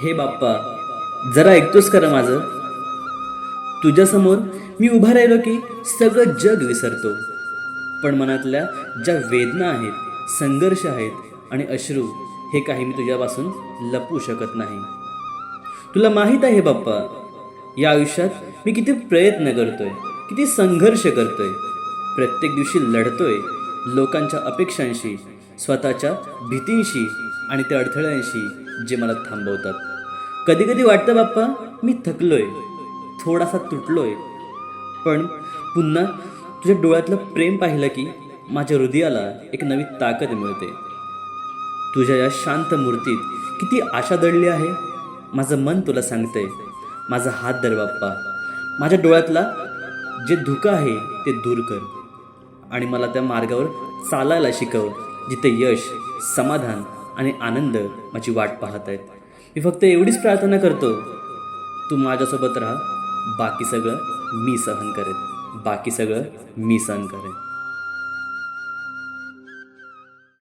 हे बाप्पा, जरा ऐकतोस खरं माझं? तुझ्यासमोर मी उभा राहिलो की सगळं जग विसरतो. पण मनातल्या ज्या वेदना आहेत, संघर्ष आहेत आणि अश्रू, हे काही मी तुझ्यापासून लपवू शकत नाही. तुला माहीत आहे बाप्पा, या आयुष्यात मी किती प्रयत्न करतोय, किती संघर्ष करतोय. प्रत्येक दिवशी लढतोय लोकांच्या अपेक्षांशी, स्वतःच्या भीतींशी आणि त्या अडथळ्यांशी जे मला थांबवतात. कधी कधी वाटतं बाप्पा, मी थकलोय, थोडासा तुटलोय. पण पुन्हा तुझ्या डोळ्यातलं प्रेम पाहिलं की माझ्या हृदयाला एक नवी ताकद मिळते. तुझ्या या शांत मूर्तीत किती आशा दडली आहे. माझं मन तुला सांगतंय, माझा हात धर बाप्पा, माझ्या डोळ्यातला जे धुकं आहे ते दूर कर आणि मला त्या मार्गावर चालायला शिकव जिथे यश, समाधान आणि आनंद माझी वाट पाहत आहेत. मी फक्त एवढीच प्रार्थना करतो, तू माझ्यासोबत राहा. बाकी सगळं मी सहन करेन.